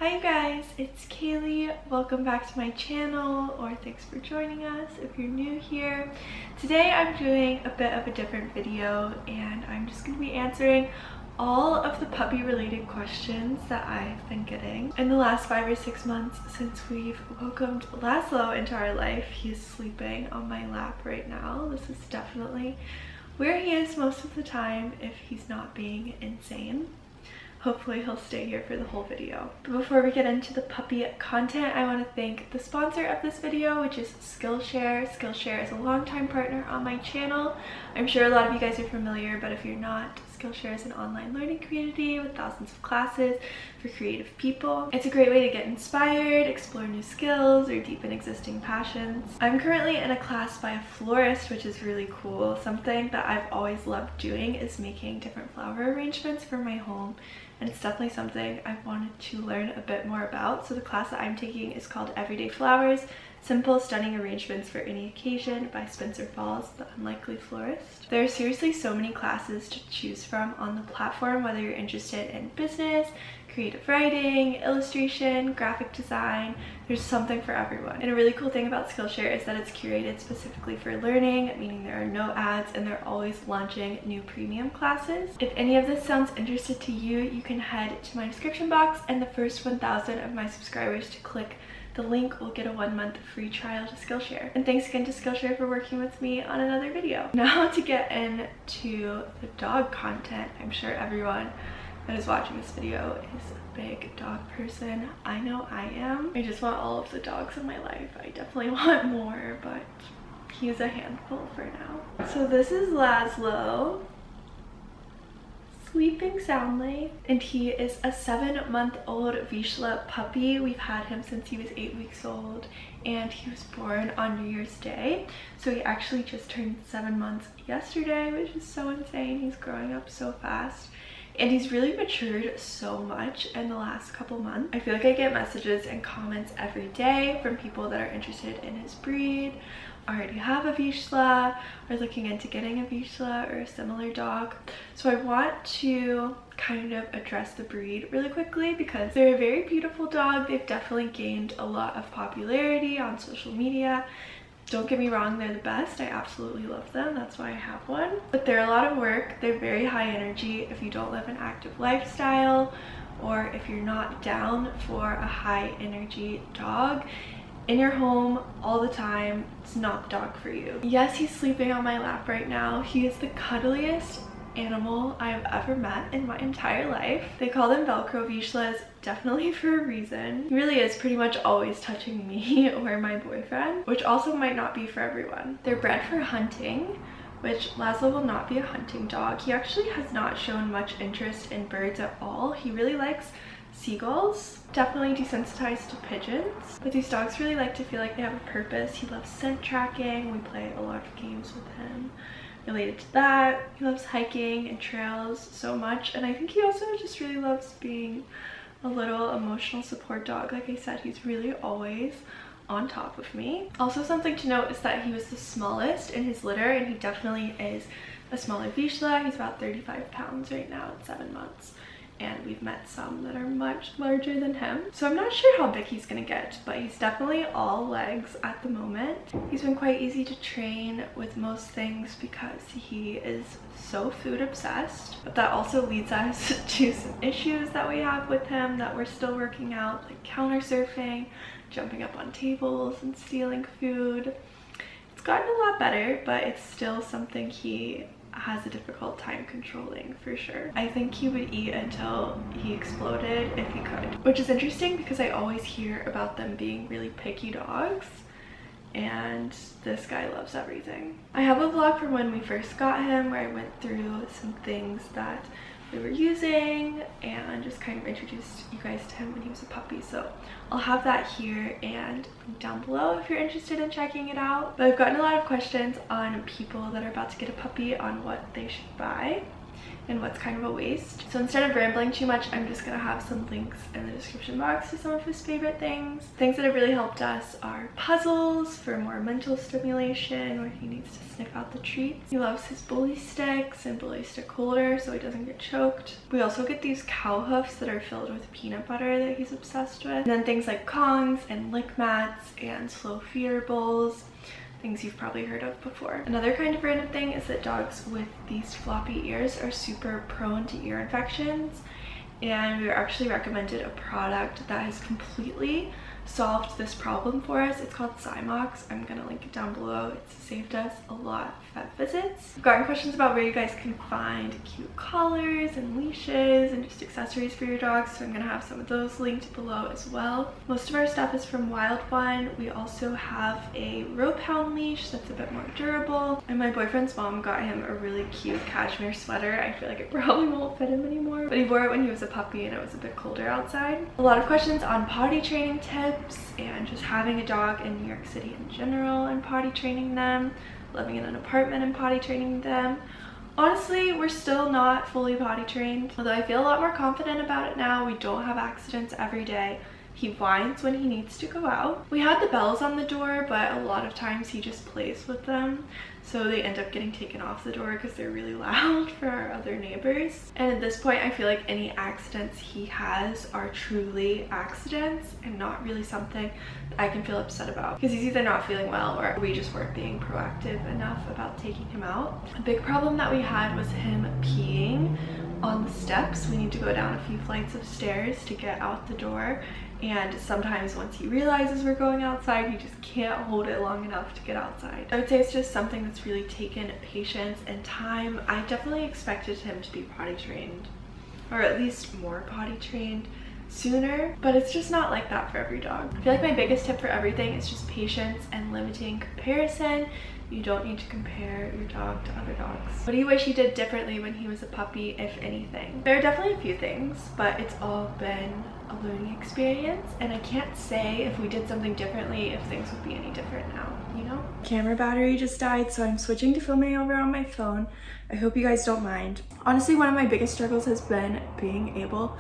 Hi guys, it's Kaylee. Welcome back to my channel, or thanks for joining us if you're new here. Today I'm doing a bit of a different video and I'm just going to be answering all of the puppy related questions that I've been getting in the last 5 or 6 months since we've welcomed Lazlow into our life. He is sleeping on my lap right now. This is definitely where he is most of the time if he's not being insane. Hopefully he'll stay here for the whole video. But before we get into the puppy content, I want to thank the sponsor of this video, which is Skillshare. Skillshare is a longtime partner on my channel. I'm sure a lot of you guys are familiar, but if you're not, Skillshare is an online learning community with thousands of classes for creative people. It's a great way to get inspired, explore new skills, or deepen existing passions. I'm currently in a class by a florist, which is really cool. Something that I've always loved doing is making different flower arrangements for my home. And it's definitely something I've wanted to learn a bit more about. So the class that I'm taking is called Everyday Flowers, Simple Stunning Arrangements for Any Occasion by Spencer Falls, the Unlikely Florist. There are seriously so many classes to choose from on the platform, whether you're interested in business, creative writing, illustration, graphic design. There's something for everyone. And a really cool thing about Skillshare is that it's curated specifically for learning, meaning there are no ads and they're always launching new premium classes. If any of this sounds interesting to you, you can head to my description box, and the first 1,000 of my subscribers to click the link will get a 1-month free trial to Skillshare. And thanks again to Skillshare for working with me on another video. Now to get into the dog content. I'm sure everyone that is watching this video is a big dog person. I know I am. I just want all of the dogs in my life. I definitely want more, but he's a handful for now. So this is Lazlow, sleeping soundly, and he is a 7-month-old Vizsla puppy. We've had him since he was 8 weeks old, and he was born on New Year's Day. So he actually just turned 7 months yesterday, which is so insane. He's growing up so fast. And he's really matured so much in the last couple months. I feel like I get messages and comments every day from people that are interested in his breed, already have a Vizsla, or looking into getting a Vizsla or a similar dog. So I want to kind of address the breed really quickly because they're a very beautiful dog. They've definitely gained a lot of popularity on social media. Don't get me wrong, they're the best. I absolutely love them. That's why I have one. But they're a lot of work. They're very high energy if you don't live an active lifestyle, or if you're not down for a high energy dog in your home all the time. It's not the dog for you. Yes, he's sleeping on my lap right now. He is the cuddliest animal I've ever met in my entire life. They call them Velcro Vizslas, definitely for a reason. He really is pretty much always touching me or my boyfriend, which also might not be for everyone. They're bred for hunting, which Lazlow will not be a hunting dog. He actually has not shown much interest in birds at all. He really likes seagulls, definitely desensitized to pigeons, but these dogs really like to feel like they have a purpose. He loves scent tracking. We play a lot of games with him related to that. He loves hiking and trails so much, and I think he also just really loves being a little emotional support dog. Like I said, he's really always on top of me. Also, something to note is that he was the smallest in his litter, and he definitely is a smaller Vizsla. He's about 35 pounds right now at 7 months. And we've met some that are much larger than him. So I'm not sure how big he's gonna get, but he's definitely all legs at the moment. He's been quite easy to train with most things because he is so food obsessed. But that also leads us to some issues that we have with him that we're still working out, like counter surfing, jumping up on tables and stealing food. It's gotten a lot better, but it's still something he has a difficult time controlling for sure. I think he would eat until he exploded if he could, which is interesting because I always hear about them being really picky dogs, and this guy loves everything. I have a vlog from when we first got him where I went through some things that we were using and just kind of introduced you guys to him when he was a puppy. So I'll have that here and down below if you're interested in checking it out. But I've gotten a lot of questions on people that are about to get a puppy on what they should buy. and what's kind of a waste. So instead of rambling too much, I'm just gonna have some links in the description box to some of his favorite things. Things that have really helped us are puzzles for more mental stimulation where he needs to sniff out the treats. He loves his bully sticks and bully stick holder so he doesn't get choked. We also get these cow hoofs that are filled with peanut butter that he's obsessed with. And then things like Kongs and lick mats and slow feeder bowls. Things you've probably heard of before. Another kind of random thing is that dogs with these floppy ears are super prone to ear infections, and we were actually recommended a product that has completely solved this problem for us. It's called Cymox. I'm gonna link it down below. It's saved us a lot of vet visits. I've gotten questions about where you guys can find cute collars and leashes and just accessories for your dogs, so I'm gonna have some of those linked below as well. Most of our stuff is from Wild One. We also have a rope hound leash that's a bit more durable, and my boyfriend's mom got him a really cute cashmere sweater. I feel like it probably won't fit him anymore, but he wore it when he was a puppy and it was a bit colder outside. A lot of questions on potty training tips and just having a dog in New York City in general and potty training them, living in an apartment and potty training them. Honestly, we're still not fully potty trained, although I feel a lot more confident about it now. We don't have accidents every day. He whines when he needs to go out. We had the bells on the door, but a lot of times he just plays with them, so they end up getting taken off the door because they're really loud for our other neighbors. And at this point, I feel like any accidents he has are truly accidents and not really something that I can feel upset about, because he's either not feeling well or we just weren't being proactive enough about taking him out. A big problem that we had was him peeing on the steps. We need to go down a few flights of stairs to get out the door, and sometimes once he realizes we're going outside, he just can't hold it long enough to get outside. I would say it's just something that's really taken patience and time. I definitely expected him to be potty trained, or at least more potty trained sooner, but it's just not like that for every dog. I feel like my biggest tip for everything is just patience and limiting comparison. You don't need to compare your dog to other dogs. What do you wish you did differently when he was a puppy, if anything? There are definitely a few things, but it's all been a learning experience, and I can't say if we did something differently if things would be any different now, you know? Camera battery just died, so I'm switching to filming over on my phone. I hope you guys don't mind. Honestly, one of my biggest struggles has been being able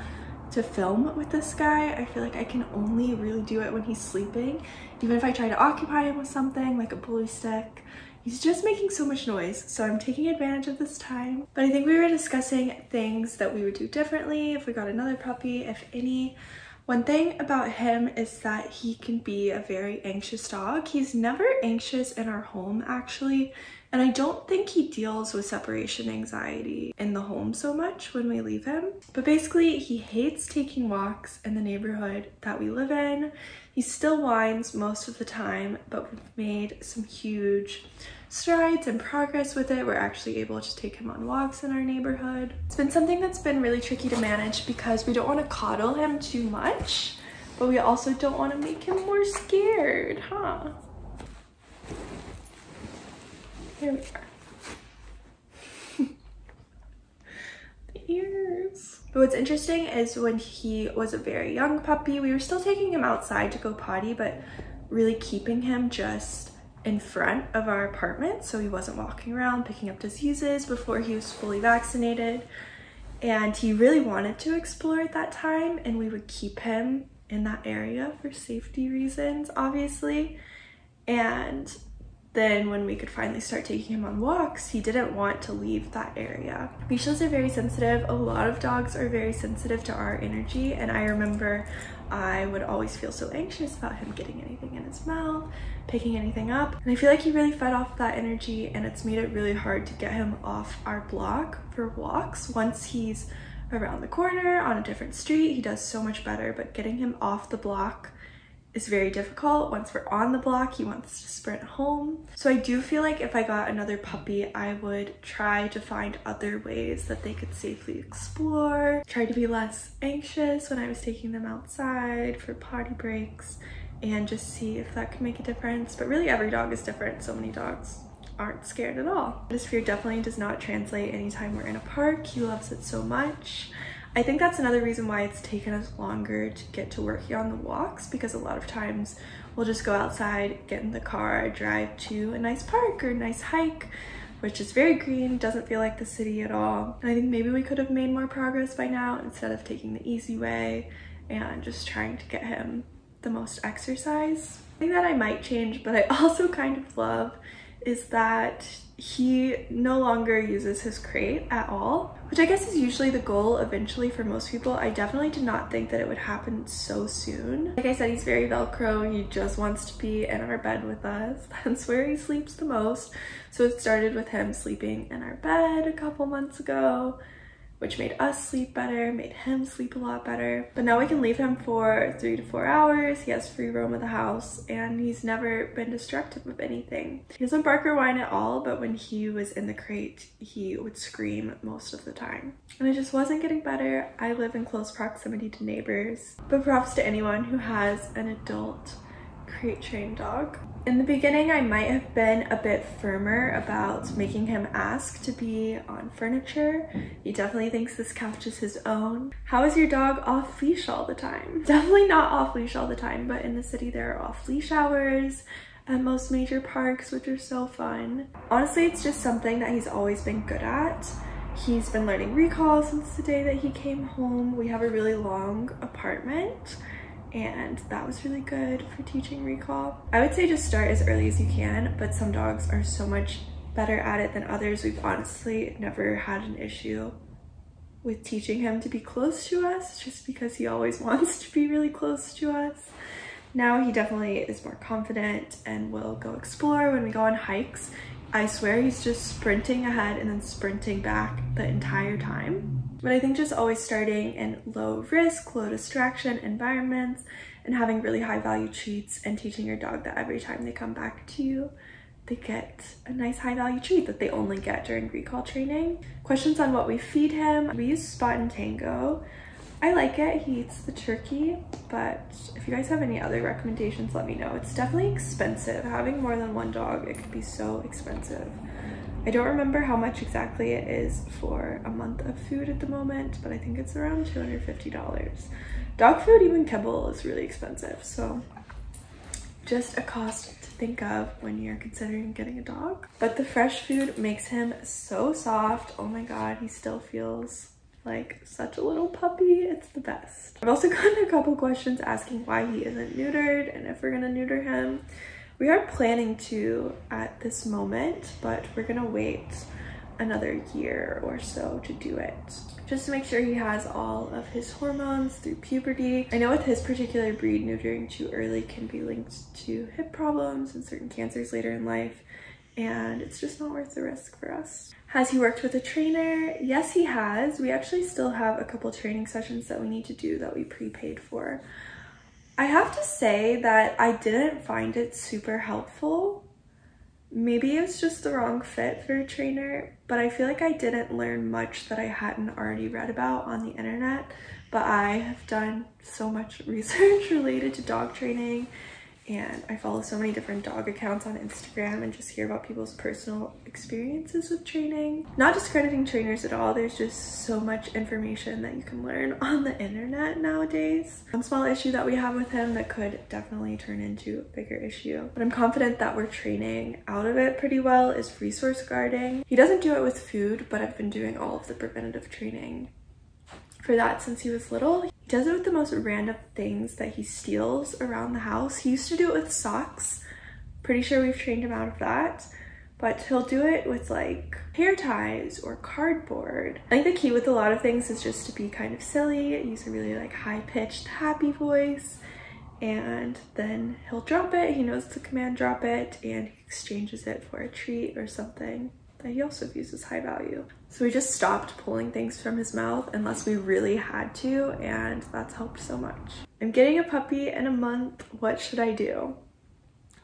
to film with this guy. I feel like I can only really do it when he's sleeping. Even if I try to occupy him with something like a bully stick, he's just making so much noise, so I'm taking advantage of this time. But I think we were discussing things that we would do differently if we got another puppy, if any. One thing about him is that he can be a very anxious dog. He's never anxious in our home, actually, and I don't think he deals with separation anxiety in the home so much when we leave him. But basically, he hates taking walks in the neighborhood that we live in. He still whines most of the time, but we've made some huge strides and progress with it. We're actually able to take him on walks in our neighborhood. It's been something that's been really tricky to manage because we don't want to coddle him too much, but we also don't want to make him more scared, huh? Here we are. The ears. But what's interesting is when he was a very young puppy, we were still taking him outside to go potty, but really keeping him just in front of our apartment so he wasn't walking around picking up diseases before he was fully vaccinated. And he really wanted to explore at that time, and we would keep him in that area for safety reasons, obviously. And then when we could finally start taking him on walks, he didn't want to leave that area. Vizslas are very sensitive. A lot of dogs are very sensitive to our energy, and I remember I would always feel so anxious about him getting anything in his mouth, picking anything up. And I feel like he really fed off that energy, and it's made it really hard to get him off our block for walks. Once he's around the corner on a different street, he does so much better, but getting him off the block is very difficult. Once we're on the block, he wants to sprint home. So I do feel like if I got another puppy, I would try to find other ways that they could safely explore, try to be less anxious when I was taking them outside for potty breaks, and just see if that could make a difference. But really every dog is different. So many dogs aren't scared at all. This fear definitely does not translate anytime we're in a park. He loves it so much. I think that's another reason why it's taken us longer to get to working on the walks, because a lot of times we'll just go outside, get in the car, drive to a nice park or a nice hike, which is very green, doesn't feel like the city at all. And I think maybe we could have made more progress by now instead of taking the easy way and just trying to get him the most exercise. The thing that I might change, but I also kind of love, is that he no longer uses his crate at all, which I guess is usually the goal eventually for most people. I definitely did not think that it would happen so soon. Like I said, he's very Velcro. He just wants to be in our bed with us. That's where he sleeps the most. So it started with him sleeping in our bed a couple months ago, which made us sleep better, made him sleep a lot better. But now we can leave him for 3 to 4 hours. He has free roam of the house and he's never been destructive of anything. He doesn't bark or whine at all, but when he was in the crate, he would scream most of the time. And it just wasn't getting better. I live in close proximity to neighbors, but props to anyone who has an adult crate trained dog. In the beginning, I might have been a bit firmer about making him ask to be on furniture. He definitely thinks this couch is his own. How is your dog off leash all the time? Definitely not off leash all the time, but in the city there are off leash hours at most major parks, which are so fun. Honestly, it's just something that he's always been good at. He's been learning recall since the day that he came home. We have a really long apartment, and that was really good for teaching recall. I would say just start as early as you can, but some dogs are so much better at it than others. We've honestly never had an issue with teaching him to be close to us, just because he always wants to be really close to us. Now he definitely is more confident and will go explore when we go on hikes. I swear he's just sprinting ahead and then sprinting back the entire time. But I think just always starting in low risk, low distraction environments and having really high value treats and teaching your dog that every time they come back to you, they get a nice high value treat that they only get during recall training. Questions on what we feed him. We use Spot and Tango. I like it. He eats the turkey, but if you guys have any other recommendations, let me know. It's definitely expensive. Having more than one dog, it could be so expensive. I don't remember how much exactly it is for a month of food at the moment, but I think it's around $250. Dog food, even kibble, is really expensive. So just a cost to think of when you're considering getting a dog. But the fresh food makes him so soft. Oh my God, he still feels like such a little puppy. It's the best. I've also gotten a couple questions asking why he isn't neutered and if we're gonna neuter him. We are planning to at this moment, but we're gonna wait another year or so to do it, just to make sure he has all of his hormones through puberty. I know with his particular breed, neutering too early can be linked to hip problems and certain cancers later in life, and it's just not worth the risk for us. Has he worked with a trainer? Yes, he has. We actually still have a couple training sessions that we need to do that we prepaid for. I have to say that I didn't find it super helpful. Maybe it's just the wrong fit for a trainer, but I feel like I didn't learn much that I hadn't already read about on the internet. But I have done so much research related to dog training, and I follow so many different dog accounts on Instagram and just hear about people's personal experiences with training. Not discrediting trainers at all, there's just so much information that you can learn on the internet nowadays. One small issue that we have with him that could definitely turn into a bigger issue, but I'm confident that we're training out of it pretty well, is resource guarding. He doesn't do it with food, but I've been doing all of the preventative training for that since he was little. He does it with the most random things that he steals around the house. He used to do it with socks. Pretty sure we've trained him out of that, but he'll do it with like hair ties or cardboard. I think the key with a lot of things is just to be kind of silly, use a really like high-pitched happy voice, and then he'll drop it. He knows the command drop it, and he exchanges it for a treat or something that he also views as high value. So we just stopped pulling things from his mouth unless we really had to, and that's helped so much. I'm getting a puppy in a month. What should I do?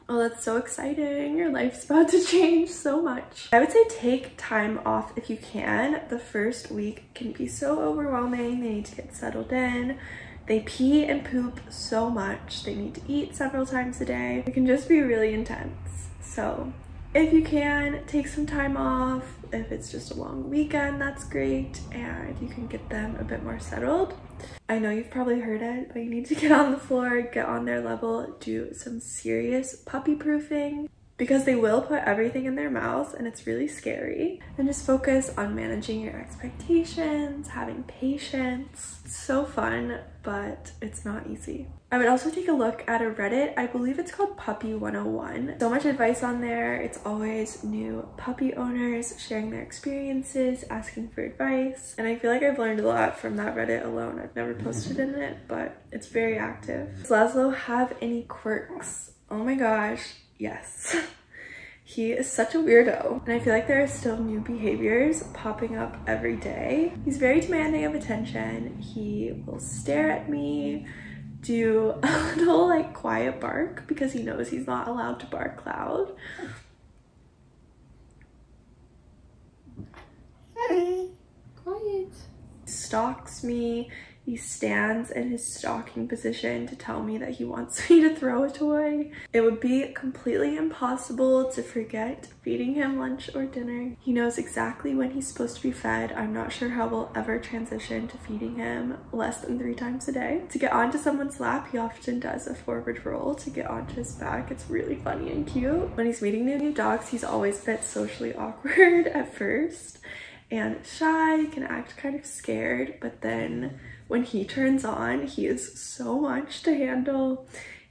Oh, that's so exciting. Your life's about to change so much. I would say take time off if you can. The first week can be so overwhelming. They need to get settled in. They pee and poop so much. They need to eat several times a day. It can just be really intense. So if you can, take some time off. If it's just a long weekend, that's great, and you can get them a bit more settled. I know you've probably heard it, but you need to get on the floor, get on their level, do some serious puppy proofing. because they will put everything in their mouths and it's really scary. And just focus on managing your expectations, having patience. It's so fun, but it's not easy. I would also take a look at a Reddit. I believe it's called Puppy 101. So much advice on there. It's always new puppy owners sharing their experiences, asking for advice. And I feel like I've learned a lot from that Reddit alone. I've never posted in it, but it's very active. Does Lazlow have any quirks? Oh my gosh, yes. He is such a weirdo, and I feel like there are still new behaviors popping up every day. He's very demanding of attention. He will stare at me, do a little like quiet bark because he knows he's not allowed to bark loud. Quiet. Stalks me. He stands in his stalking position to tell me that he wants me to throw a toy. It would be completely impossible to forget feeding him lunch or dinner. He knows exactly when he's supposed to be fed. I'm not sure how we'll ever transition to feeding him less than 3 times a day. To get onto someone's lap, he often does a forward roll to get onto his back. It's really funny and cute. When he's meeting new dogs, he's always a bit socially awkward at first and shy, can act kind of scared, but then when he turns on, he is so much to handle,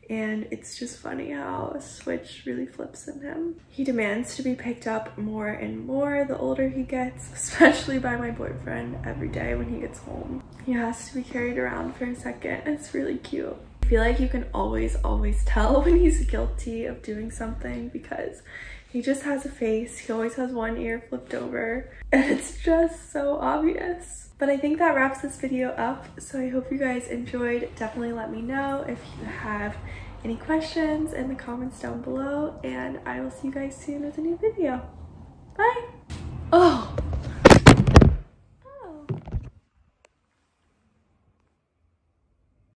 and it's just funny how a switch really flips in him. He demands to be picked up more and more the older he gets, especially by my boyfriend every day when he gets home. He has to be carried around for a second. It's really cute. I feel like you can always tell when he's guilty of doing something because he just has a face. He always has one ear flipped over, and it's just so obvious. But I think that wraps this video up, so I hope you guys enjoyed. Definitely let me know if you have any questions in the comments down below, and I will see you guys soon with a new video. Bye!